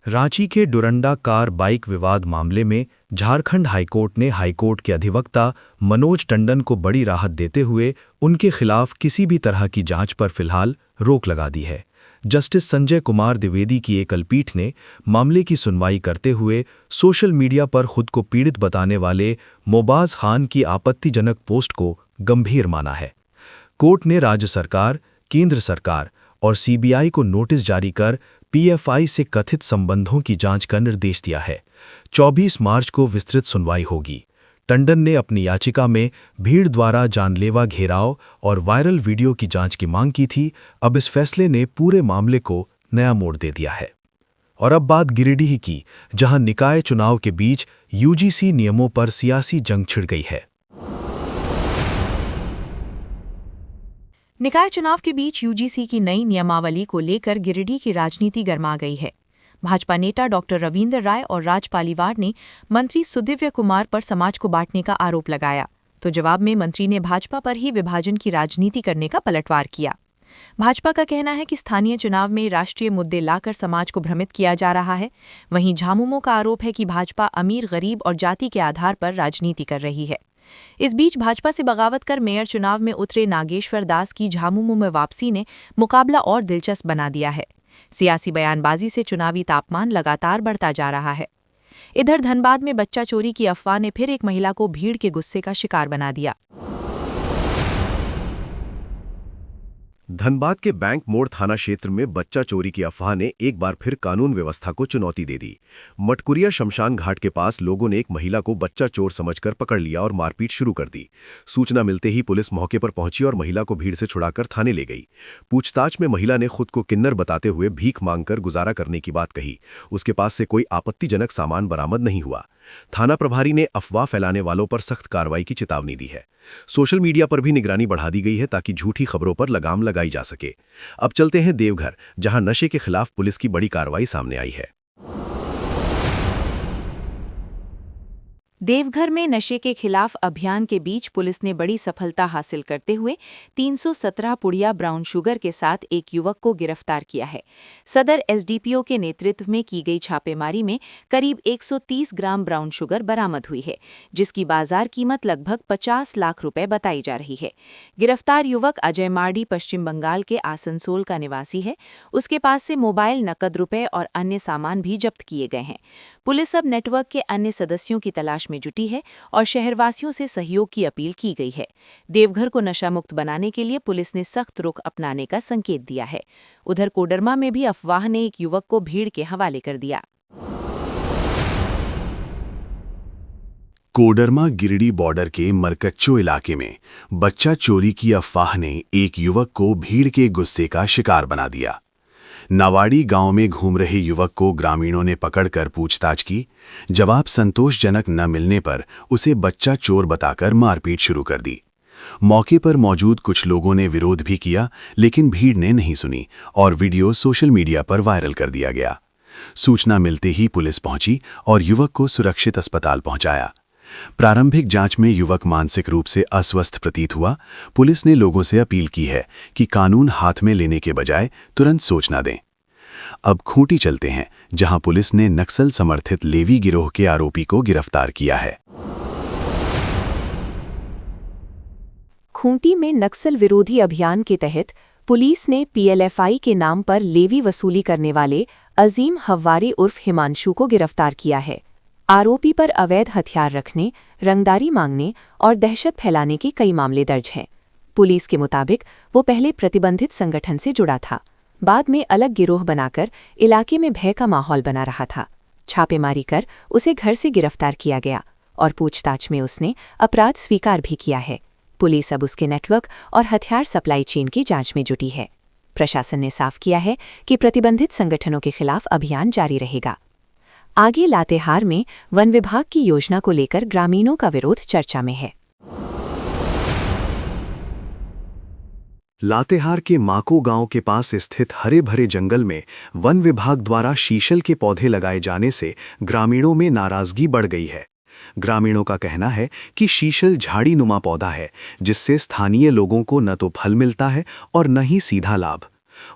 रांची के डुरंडा car bike विवाद मामले में झारखंड हाईकोर्ट ने हाईकोर्ट के अधिवक्ता मनोज टंडन को बड़ी राहत देते हुए उनके खिलाफ किसी भी तरह की जांच पर फिलहाल रोक लगा दी है। जस्टिस संजय कुमार द्विवेदी की एकल पीठ ने मामले की सुनवाई करते हुए सोशल मीडिया पर खुद को पीड़ित बताने वाले मोबाज खान की आपत्तिजनक पोस्ट को गंभीर माना है। कोर्ट ने राज्य सरकार, केंद्र सरकार और सीबीआई को नोटिस जारी कर पीएफआई से कथित संबंधों की जांच का निर्देश दिया है। 24 मार्च को विस्तृत सुनवाई होगी। टंडन ने अपनी याचिका में भीड़ द्वारा जानलेवा घेराव और वायरल वीडियो की जांच की मांग की थी। अब इस फैसले ने पूरे मामले को नया मोड़ दे दिया है। और अब बात गिरिडीह की, जहां निकाय चुनाव के बीच यूजीसी नियमों पर सियासी जंग छिड़ गई है। निकाय चुनाव के बीच यूजीसी की नई नियमावली को लेकर गिरिडीह की राजनीति गर्मा गई है। भाजपा नेता डॉक्टर रविंदर राय और राज पालीवाल ने मंत्री सुदिव्य कुमार पर समाज को बांटने का आरोप लगाया, तो जवाब में मंत्री ने भाजपा पर ही विभाजन की राजनीति करने का पलटवार किया। भाजपा का कहना है कि स्थानीय चुनाव में राष्ट्रीय मुद्दे लाकर समाज को भ्रमित किया जा रहा है। वहीं झामुमो का आरोप है कि भाजपा अमीर, गरीब और जाति के आधार पर राजनीति कर रही है। इस बीच भाजपा से बगावत कर मेयर चुनाव में उतरे नागेश्वर दास की झामुमो में वापसी ने मुकाबला और दिलचस्प बना दिया है। सियासी बयानबाजी से चुनावी तापमान लगातार बढ़ता जा रहा है। इधर धनबाद में बच्चा चोरी की अफवाह ने फिर एक महिला को भीड़ के गुस्से का शिकार बना दिया। धनबाद के बैंक मोड़ थाना क्षेत्र में बच्चा चोरी की अफवाह ने एक बार फिर कानून व्यवस्था को चुनौती दे दी। मटकुरिया शमशान घाट के पास लोगों ने एक महिला को बच्चा चोर समझकर पकड़ लिया और मारपीट शुरू कर दी। सूचना मिलते ही पुलिस मौके पर पहुंची और महिला को भीड़ से छुड़ाकर थाने ले गई। पूछताछ में महिला ने खुद को किन्नर बताते हुए भीख मांगकर गुजारा करने की बात कही। उसके पास से कोई आपत्तिजनक सामान बरामद नहीं हुआ। थाना प्रभारी ने अफवाह फैलाने वालों पर सख्त कार्रवाई की चेतावनी दी है। सोशल मीडिया पर भी निगरानी बढ़ा दी गई है ताकि झूठी खबरों पर लगाम लगाई जा सके। अब चलते हैं देवघर, जहां नशे के खिलाफ पुलिस की बड़ी कार्रवाई सामने आई है। देवघर में नशे के खिलाफ अभियान के बीच पुलिस ने बड़ी सफलता हासिल करते हुए 317 पुड़िया ब्राउन शुगर के साथ एक युवक को गिरफ्तार किया है। सदर एसडीपीओ के नेतृत्व में की गई छापेमारी में करीब 130 ग्राम ब्राउन शुगर बरामद हुई है, जिसकी बाजार कीमत लगभग 50 लाख रुपए बताई जा रही है। गिरफ्तार युवक अजय मार्डी पश्चिम बंगाल के आसनसोल का निवासी है। उसके पास से मोबाइल, नकद रुपए और अन्य सामान भी जब्त किए गए हैं। पुलिस अब नेटवर्क के अन्य सदस्यों की तलाश में जुटी है और शहरवासियों से सहयोग की अपील की गई है। देवघर को नशा मुक्त बनाने के लिए पुलिस ने सख्त रुख अपनाने का संकेत दिया है। उधर कोडरमा में भी अफवाह ने एक युवक को भीड़ के हवाले कर दिया। कोडरमा गिरिडीह बॉर्डर के मरकच्चो इलाके में बच्चा चोरी की अफवाह ने एक युवक को भीड़ के गुस्से का शिकार बना दिया। नावाड़ी गांव में घूम रहे युवक को ग्रामीणों ने पकड़कर पूछताछ की। जवाब संतोषजनक न मिलने पर उसे बच्चा चोर बताकर मारपीट शुरू कर दी। मौके पर मौजूद कुछ लोगों ने विरोध भी किया, लेकिन भीड़ ने नहीं सुनी और वीडियो सोशल मीडिया पर वायरल कर दिया गया। सूचना मिलते ही पुलिस पहुंची और युवक को सुरक्षित अस्पताल पहुंचाया। प्रारंभिक जांच में युवक मानसिक रूप से अस्वस्थ प्रतीत हुआ। पुलिस ने लोगों से अपील की है कि कानून हाथ में लेने के बजाय तुरंत सोचना दें। अब खूंटी चलते हैं, जहां पुलिस ने नक्सल समर्थित लेवी गिरोह के आरोपी को गिरफ्तार किया है। खूंटी में नक्सल विरोधी अभियान के तहत पुलिस ने पीएलएफआई के नाम पर लेवी वसूली करने वाले अजीम हव्वारी उर्फ हिमांशु को गिरफ्तार किया है। आरोपी पर अवैध हथियार रखने, रंगदारी मांगने और दहशत फैलाने के कई मामले दर्ज हैं। पुलिस के मुताबिक वो पहले प्रतिबंधित संगठन से जुड़ा था, बाद में अलग गिरोह बनाकर इलाके में भय का माहौल बना रहा था। छापेमारी कर उसे घर से गिरफ्तार किया गया और पूछताछ में उसने अपराध स्वीकार भी किया है। पुलिस अब उसके नेटवर्क और हथियार सप्लाई चेन की जांच में जुटी है। प्रशासन ने साफ किया है कि प्रतिबंधित संगठनों के खिलाफ अभियान जारी रहेगा। आगे लातेहार में वन विभाग की योजना को लेकर ग्रामीणों का विरोध चर्चा में है। लातेहार के माको गांव के पास स्थित हरे भरे जंगल में वन विभाग द्वारा शीशल के पौधे लगाए जाने से ग्रामीणों में नाराजगी बढ़ गई है। ग्रामीणों का कहना है कि शीशल झाड़ी नुमा पौधा है, जिससे स्थानीय लोगों को न तो फल मिलता है और न ही सीधा लाभ।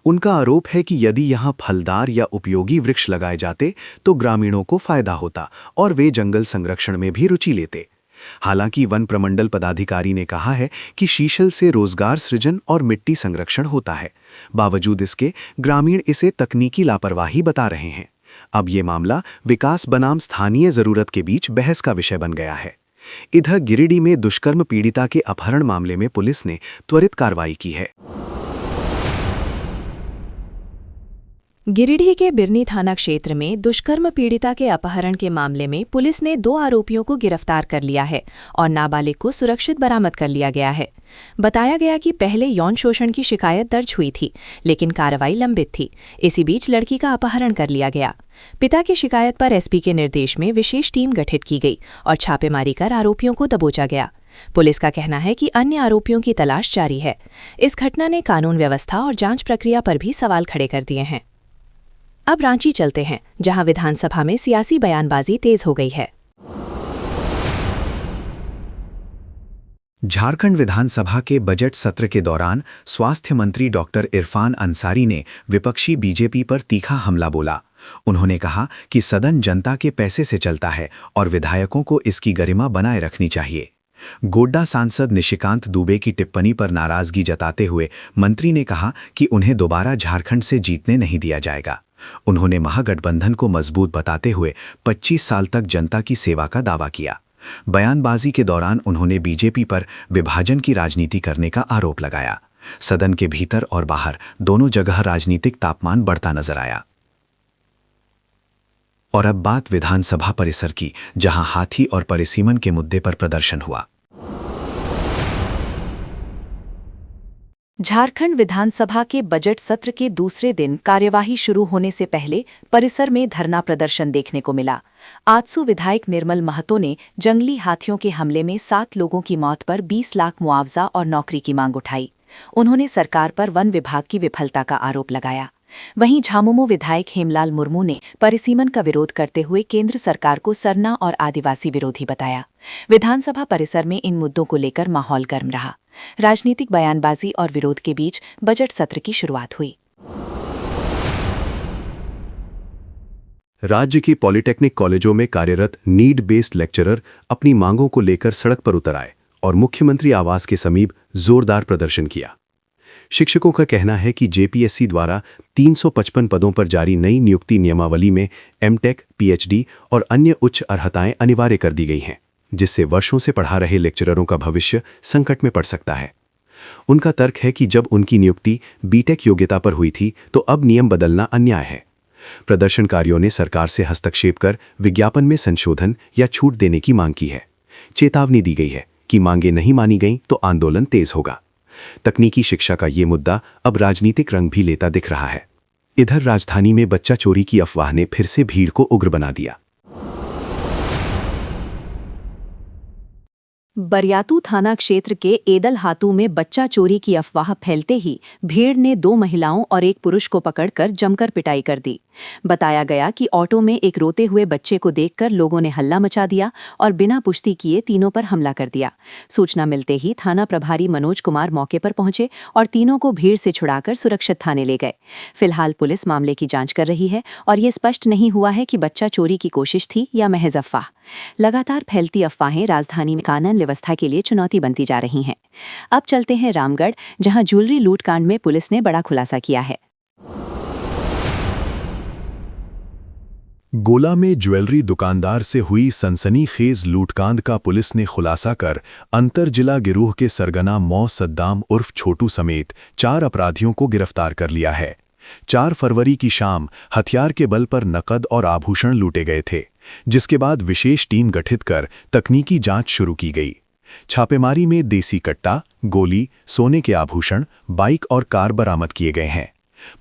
उनका आरोप है कि यदि यहां फलदार या उपयोगी वृक्ष लगाए जाते तो ग्रामीणों को फायदा होता और वे जंगल संरक्षण में भी रुचि लेते। हालांकि वन प्रमंडल पदाधिकारी ने कहा है कि शीशल से रोजगार सृजन और मिट्टी संरक्षण होता है। बावजूद इसके ग्रामीण इसे तकनीकी लापरवाही बता रहे हैं। अब ये मामला विकास बनाम स्थानीय जरूरत के बीच बहस का विषय बन गया है। इधर गिरिडीह में दुष्कर्म पीड़िता के अपहरण मामले में पुलिस ने त्वरित कार्रवाई की है। गिरिडीह के बिरनी थाना क्षेत्र में दुष्कर्म पीड़िता के अपहरण के मामले में पुलिस ने 2 आरोपियों को गिरफ्तार कर लिया है और नाबालिग को सुरक्षित बरामद कर लिया गया है। बताया गया कि पहले यौन शोषण की शिकायत दर्ज हुई थी, लेकिन कार्रवाई लंबित थी। इसी बीच लड़की का अपहरण कर लिया गया। पिता की शिकायत पर एसपी के निर्देश में विशेष टीम गठित की गई और छापेमारी कर आरोपियों को दबोचा गया। पुलिस का कहना है कि अन्य आरोपियों की तलाश जारी है। इस घटना ने कानून व्यवस्था और जांच प्रक्रिया पर भी सवाल खड़े कर दिए हैं। अब रांची चलते हैं, जहां विधानसभा में सियासी बयानबाजी तेज हो गई है। झारखंड विधानसभा के बजट सत्र के दौरान स्वास्थ्य मंत्री डॉक्टर इरफान अंसारी ने विपक्षी बीजेपी पर तीखा हमला बोला। उन्होंने कहा कि सदन जनता के पैसे से चलता है और विधायकों को इसकी गरिमा बनाए रखनी चाहिए। गोड्डा सांसद निशिकांत दुबे की टिप्पणी पर नाराजगी जताते हुए मंत्री ने कहा कि उन्हें दोबारा झारखंड से जीतने नहीं दिया जाएगा। उन्होंने महागठबंधन को मजबूत बताते हुए 25 साल तक जनता की सेवा का दावा किया। बयानबाजी के दौरान उन्होंने बीजेपी पर विभाजन की राजनीति करने का आरोप लगाया। सदन के भीतर और बाहर दोनों जगह राजनीतिक तापमान बढ़ता नजर आया। और अब बात विधानसभा परिसर की, जहां हाथी और परिसीमन के मुद्दे पर प्रदर्शन हुआ। झारखंड विधानसभा के बजट सत्र के दूसरे दिन कार्यवाही शुरू होने से पहले परिसर में धरना प्रदर्शन देखने को मिला। आजसू विधायक निर्मल महतो ने जंगली हाथियों के हमले में 7 लोगों की मौत पर 20 लाख मुआवजा और नौकरी की मांग उठाई। उन्होंने सरकार पर वन विभाग की विफलता का आरोप लगाया। वहीं झामुमो विधायक हेमलाल मुर्मू ने परिसीमन का विरोध करते हुए केंद्र सरकार को सरना और आदिवासी विरोधी बताया। विधानसभा परिसर में इन मुद्दों को लेकर माहौल गर्म रहा। राजनीतिक बयानबाजी और विरोध के बीच बजट सत्र की शुरुआत हुई। राज्य के पॉलिटेक्निक कॉलेजों में कार्यरत नीड बेस्ड लेक्चरर अपनी मांगों को लेकर सड़क पर उतर आए और मुख्यमंत्री आवास के समीप जोरदार प्रदर्शन किया। शिक्षकों का कहना है कि जेपीएससी द्वारा 355 पदों पर जारी नई नियुक्ति नियमावली में एमटेक, पीएचडी और अन्य उच्च अर्हताएं अनिवार्य कर दी गई हैं, जिससे वर्षों से पढ़ा रहे लेक्चररों का भविष्य संकट में पड़ सकता है। उनका तर्क है कि जब उनकी नियुक्ति बीटेक योग्यता पर हुई थी तो अब नियम बदलना अन्याय है। प्रदर्शनकारियों ने सरकार से हस्तक्षेप कर विज्ञापन में संशोधन या छूट देने की मांग की है। चेतावनी दी गई है कि मांगें नहीं मानी गईं तो आंदोलन तेज होगा। तकनीकी शिक्षा का ये मुद्दा अब राजनीतिक रंग भी लेता दिख रहा है। इधर राजधानी में बच्चा चोरी की अफवाह ने फिर से भीड़ को उग्र बना दिया। बरियातू थाना क्षेत्र के एदल हातू में बच्चा चोरी की अफवाह फैलते ही भीड़ ने 2 महिलाओं और एक पुरुष को पकड़कर जमकर पिटाई कर दी। बताया गया कि ऑटो में एक रोते हुए बच्चे को देखकर लोगों ने हल्ला मचा दिया और बिना पुष्टि किए तीनों पर हमला कर दिया। सूचना मिलते ही थाना प्रभारी मनोज कुमार मौके पर पहुंचे और तीनों को भीड़ से छुड़ाकर सुरक्षित थाने ले गए। फिलहाल पुलिस मामले की जांच कर रही है और ये स्पष्ट नहीं हुआ है कि बच्चा चोरी की कोशिश थी या महज अफवाह। लगातार फैलती अफवाहें राजधानी में कानून व्यवस्था के लिए चुनौती बनती जा रही हैं। अब चलते हैं रामगढ़, जहां ज्वेलरी लूटकांड में पुलिस ने बड़ा खुलासा किया है। गोला में ज्वेलरी दुकानदार से हुई सनसनीखेज लूटकांड का पुलिस ने खुलासा कर अंतर जिला गिरोह के सरगना मौ सद्दाम उर्फ छोटू समेत 4 अपराधियों को गिरफ्तार कर लिया है। 4 फरवरी की शाम हथियार के बल पर नकद और आभूषण लूटे गए थे, जिसके बाद विशेष टीम गठित कर तकनीकी जांच शुरू की गई। छापेमारी में देसी कट्टा, गोली, सोने के आभूषण, बाइक और कार बरामद किए गए हैं।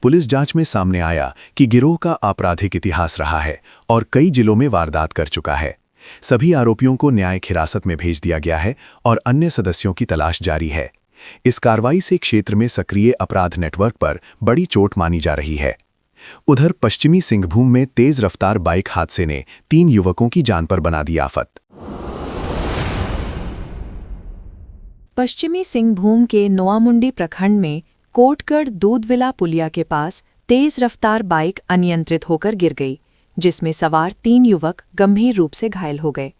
पुलिस जांच में सामने आया कि गिरोह का आपराधिक इतिहास रहा है और कई जिलों में वारदात कर चुका है। सभी आरोपियों को न्यायिक हिरासत में भेज दिया गया है और अन्य सदस्यों की तलाश जारी है। इस कार्रवाई से क्षेत्र में सक्रिय अपराध नेटवर्क पर बड़ी चोट मानी जा रही है। उधर पश्चिमी सिंहभूम में तेज रफ्तार बाइक हादसे ने 3 युवकों की जान पर बना दी आफत। पश्चिमी सिंहभूम के नोआमुंडी प्रखंड में कोटगढ़ दूधविला पुलिया के पास तेज रफ्तार बाइक अनियंत्रित होकर गिर गई, जिसमें सवार 3 युवक गंभीर रूप से घायल हो गए।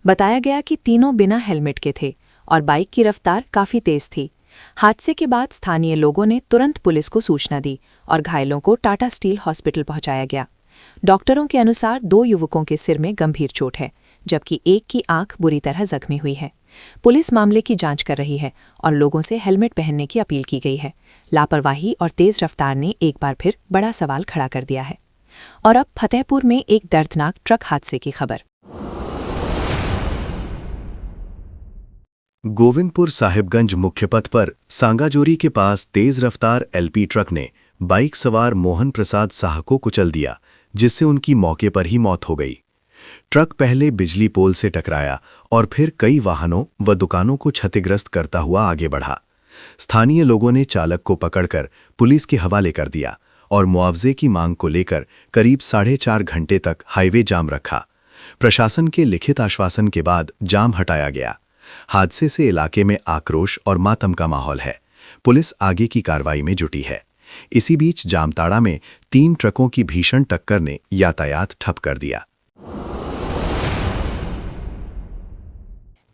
बताया गया कि तीनों बिना हेलमेट के थे और बाइक की रफ्तार काफी तेज थी। हादसे के बाद स्थानीय लोगों ने तुरंत पुलिस को सूचना दी और घायलों को टाटा स्टील हॉस्पिटल पहुंचाया गया। डॉक्टरों के अनुसार 2 युवकों के सिर में गंभीर चोट है, जबकि एक की आंख बुरी तरह जख्मी हुई है। पुलिस मामले की जांच कर रही है और लोगों से हेलमेट पहनने की अपील की गई है। लापरवाही और तेज रफ्तार ने एक बार फिर बड़ा सवाल खड़ा कर दिया है। और अब फतेहपुर में एक दर्दनाक ट्रक हादसे की खबर। गोविंदपुर साहिबगंज मुख्य पथ पर सांगाजोरी के पास तेज रफ्तार एलपी ट्रक ने बाइक सवार मोहन प्रसाद साह को कुचल दिया, जिससे उनकी मौके पर ही मौत हो गई। ट्रक पहले बिजली पोल से टकराया और फिर कई वाहनों व दुकानों को क्षतिग्रस्त करता हुआ आगे बढ़ा। स्थानीय लोगों ने चालक को पकड़कर पुलिस के हवाले कर दिया और मुआवजे की मांग को लेकर करीब 4.5 घंटे तक हाईवे जाम रखा। प्रशासन के लिखित आश्वासन के बाद जाम हटाया गया। हादसे से इलाके में आक्रोश और मातम का माहौल है। पुलिस आगे की कार्रवाई में जुटी है। इसी बीच जामताड़ा में 3 ट्रकों की भीषण टक्कर ने यातायात ठप कर दिया।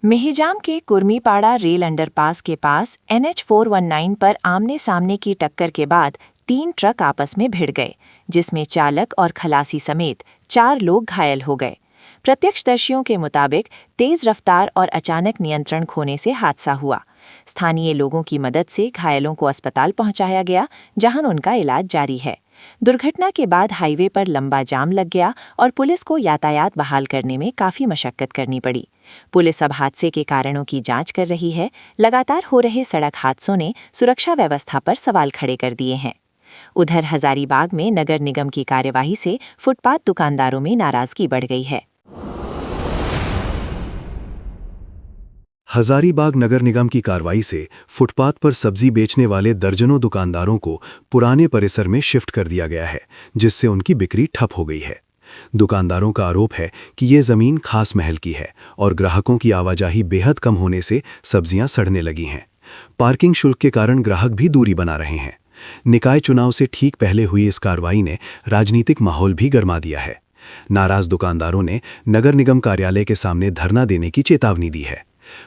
मेहिजाम के कुर्मीपाड़ा रेल अंडरपास के पास NH 419 पर आमने सामने की टक्कर के बाद 3 ट्रक आपस में भिड़ गए, जिसमें चालक और खलासी समेत 4 लोग घायल हो गए। प्रत्यक्षदर्शियों के मुताबिक तेज रफ्तार और अचानक नियंत्रण खोने से हादसा हुआ। स्थानीय लोगों की मदद से घायलों को अस्पताल पहुंचाया गया, जहां उनका इलाज जारी है। दुर्घटना के बाद हाईवे पर लंबा जाम लग गया और पुलिस को यातायात बहाल करने में काफी मशक्कत करनी पड़ी। पुलिस अब हादसे के कारणों की जांच कर रही है। लगातार हो रहे सड़क हादसों ने सुरक्षा व्यवस्था पर सवाल खड़े कर दिए हैं। उधर हजारीबाग में नगर निगम की कार्यवाही से फुटपाथ दुकानदारों में नाराजगी बढ़ गई है। हजारीबाग नगर निगम की कार्रवाई से फुटपाथ पर सब्जी बेचने वाले दर्जनों दुकानदारों को पुराने परिसर में शिफ्ट कर दिया गया है, जिससे उनकी बिक्री ठप हो गई है। दुकानदारों का आरोप है कि ये जमीन खास महल की है और ग्राहकों की आवाजाही बेहद कम होने से सब्जियां सड़ने लगी हैं। पार्किंग शुल्क के कारण ग्राहक भी दूरी बना रहे हैं। निकाय चुनाव से ठीक पहले हुई इस कार्रवाई ने राजनीतिक माहौल भी गरमा दिया है। नाराज दुकानदारों ने नगर निगम कार्यालय के सामने धरना देने की चेतावनी दी है।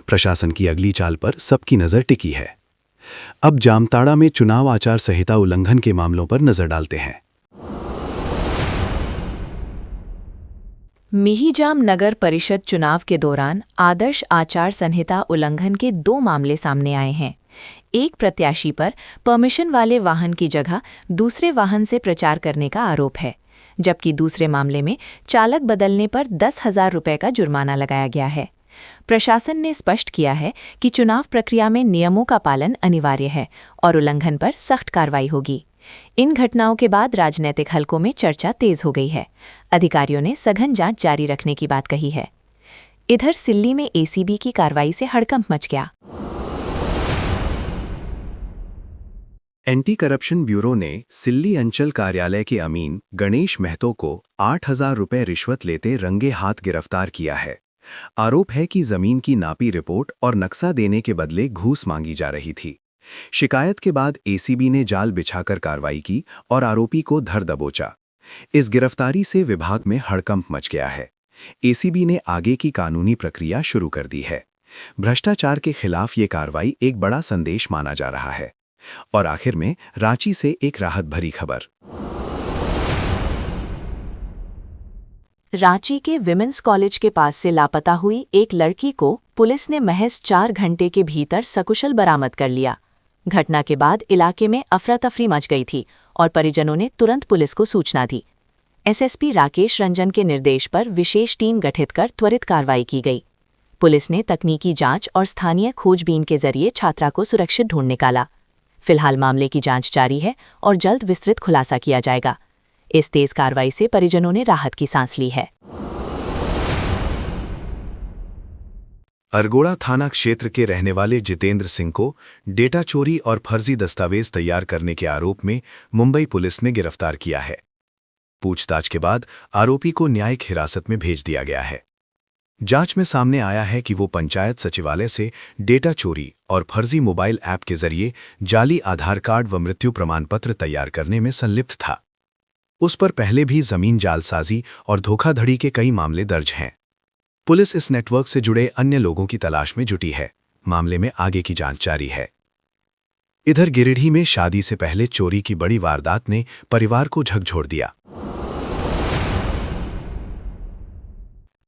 प्रशासन की अगली चाल पर सबकी नजर टिकी है। अब जामताड़ा में चुनाव आचार संहिता उल्लंघन के मामलों पर नजर डालते हैं। मेहिजाम नगर परिषद चुनाव के दौरान आदर्श आचार संहिता उल्लंघन के 2 मामले सामने आए हैं। एक प्रत्याशी पर परमिशन वाले वाहन की जगह दूसरे वाहन से प्रचार करने का आरोप है, जबकि दूसरे मामले में चालक बदलने पर 10,000 रुपये का जुर्माना लगाया गया है। प्रशासन ने स्पष्ट किया है कि चुनाव प्रक्रिया में नियमों का पालन अनिवार्य है और उल्लंघन पर सख्त कार्रवाई होगी। इन घटनाओं के बाद राजनीतिक हलकों में चर्चा तेज हो गई है। अधिकारियों ने सघन जांच जारी रखने की बात कही है। इधर सिल्ली में ACB की कार्रवाई से हड़कंप मच गया। एंटी करप्शन ब्यूरो ने सिल्ली अंचल कार्यालय के अमीन गणेश महतो को 8,000 रुपये रिश्वत लेते रंगे हाथ गिरफ्तार किया है। आरोप है कि जमीन की नापी रिपोर्ट और नक्शा देने के बदले घूस मांगी जा रही थी। शिकायत के बाद ACB ने जाल बिछाकर कार्रवाई की और आरोपी को धर दबोचा। इस गिरफ्तारी से विभाग में हड़कंप मच गया है। ACB ने आगे की कानूनी प्रक्रिया शुरू कर दी है। भ्रष्टाचार के खिलाफ ये कार्रवाई एक बड़ा संदेश माना जा रहा है। और आखिर में रांची से एक राहत भरी खबर। रांची के विमेंस कॉलेज के पास से लापता हुई एक लड़की को पुलिस ने महज 4 घंटे के भीतर सकुशल बरामद कर लिया। घटना के बाद इलाके में अफरा तफरी मच गई थी और परिजनों ने तुरंत पुलिस को सूचना दी। SSP राकेश रंजन के निर्देश पर विशेष टीम गठित कर त्वरित कार्रवाई की गई। पुलिस ने तकनीकी जांच और स्थानीय खोजबीन के जरिए छात्रा को सुरक्षित ढूंढ निकाला। फिलहाल मामले की जांच जारी है और जल्द विस्तृत खुलासा किया जाएगा। इस तेज कार्रवाई से परिजनों ने राहत की सांस ली है। अरगोड़ा थाना क्षेत्र के रहने वाले जितेंद्र सिंह को डेटा चोरी और फर्जी दस्तावेज तैयार करने के आरोप में मुंबई पुलिस ने गिरफ्तार किया है। पूछताछ के बाद आरोपी को न्यायिक हिरासत में भेज दिया गया है। जांच में सामने आया है कि वो पंचायत सचिवालय से डेटा चोरी और फर्जी मोबाइल ऐप के जरिए जाली आधार कार्ड व मृत्यु प्रमाण पत्र तैयार करने में संलिप्त था। उस पर पहले भी जमीन जालसाजी और धोखाधड़ी के कई मामले दर्ज हैं। पुलिस इस नेटवर्क से जुड़े अन्य लोगों की तलाश में जुटी है। मामले में आगे की जांच जारी है। इधर गिरिडीह में शादी से पहले चोरी की बड़ी वारदात ने परिवार को झकझोर दिया।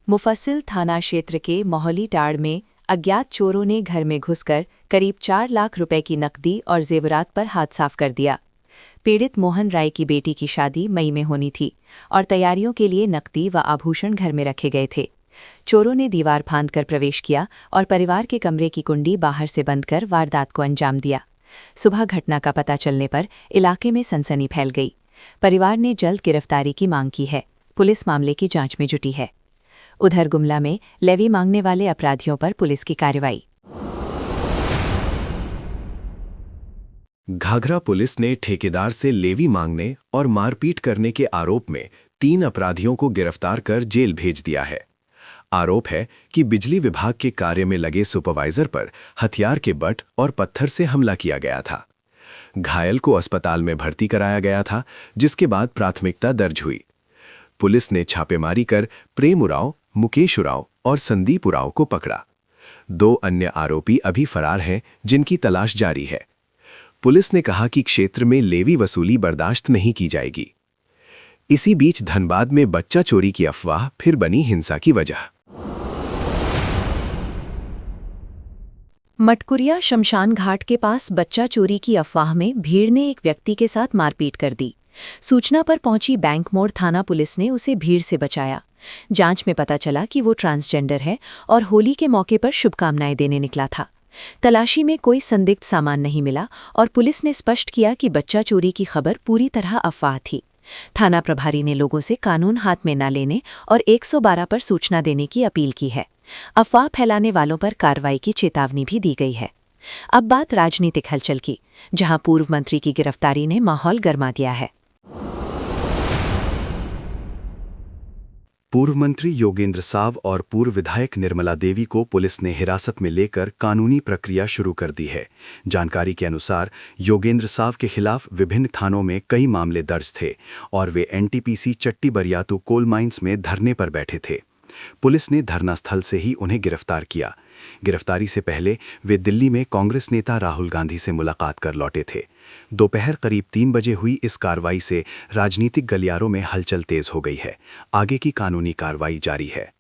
मुफस्सिल थाना क्षेत्र के मोहली टाड़ में अज्ञात चोरों ने घर में घुसकर करीब 4 लाख रुपए की नकदी और जेवरात पर हाथ साफ कर दिया। पीड़ित मोहन राय की बेटी की शादी मई में होनी थी और तैयारियों के लिए नकदी व आभूषण घर में रखे गए थे। चोरों ने दीवार फांदकर प्रवेश किया और परिवार के कमरे की कुंडी बाहर से बंद कर वारदात को अंजाम दिया। सुबह घटना का पता चलने पर इलाके में सनसनी फैल गई। परिवार ने जल्द गिरफ्तारी की मांग की है। पुलिस मामले की जांच में जुटी है। उधर गुमला में लेवी मांगने वाले अपराधियों पर पुलिस की कार्रवाई। घाघरा पुलिस ने ठेकेदार से लेवी मांगने और मारपीट करने के आरोप में 3 अपराधियों को गिरफ्तार कर जेल भेज दिया है। आरोप है कि बिजली विभाग के कार्य में लगे सुपरवाइजर पर हथियार के बट और पत्थर से हमला किया गया था। घायल को अस्पताल में भर्ती कराया गया था, जिसके बाद प्राथमिकता दर्ज हुई। पुलिस ने छापेमारी कर प्रेम उरांव, मुकेश उरांव और संदीप उरांव को पकड़ा। 2 अन्य आरोपी अभी फरार हैं, जिनकी तलाश जारी है। पुलिस ने कहा कि क्षेत्र में लेवी वसूली बर्दाश्त नहीं की जाएगी। इसी बीच धनबाद में बच्चा चोरी की अफवाह फिर बनी हिंसा की वजह। मटकुरिया शमशान घाट के पास बच्चा चोरी की अफवाह में भीड़ ने एक व्यक्ति के साथ मारपीट कर दी। सूचना पर पहुंची बैंक मोड़ थाना पुलिस ने उसे भीड़ से बचाया। जांच में पता चला कि वो ट्रांसजेंडर है और होली के मौके पर शुभकामनाएं देने निकला था। तलाशी में कोई संदिग्ध सामान नहीं मिला और पुलिस ने स्पष्ट किया कि बच्चा चोरी की खबर पूरी तरह अफवाह थी। थाना प्रभारी ने लोगों से कानून हाथ में न लेने और 112 पर सूचना देने की अपील की है। अफवाह फैलाने वालों पर कार्रवाई की चेतावनी भी दी गई है। अब बात राजनीतिक हलचल की, जहां पूर्व मंत्री की गिरफ्तारी ने माहौल गरमा दिया है। पूर्व मंत्री योगेंद्र साव और पूर्व विधायक निर्मला देवी को पुलिस ने हिरासत में लेकर कानूनी प्रक्रिया शुरू कर दी है। जानकारी के अनुसार योगेंद्र साव के खिलाफ विभिन्न थानों में कई मामले दर्ज थे और वे एनटीपीसी चट्टी बरियातू कोल माइंस में धरने पर बैठे थे। पुलिस ने धरना स्थल से ही उन्हें गिरफ्तार किया। गिरफ्तारी से पहले वे दिल्ली में कांग्रेस नेता राहुल गांधी से मुलाकात कर लौटे थे। दोपहर करीब 3 बजे हुई इस कार्रवाई से राजनीतिक गलियारों में हलचल तेज हो गई है। आगे की कानूनी कार्रवाई जारी है।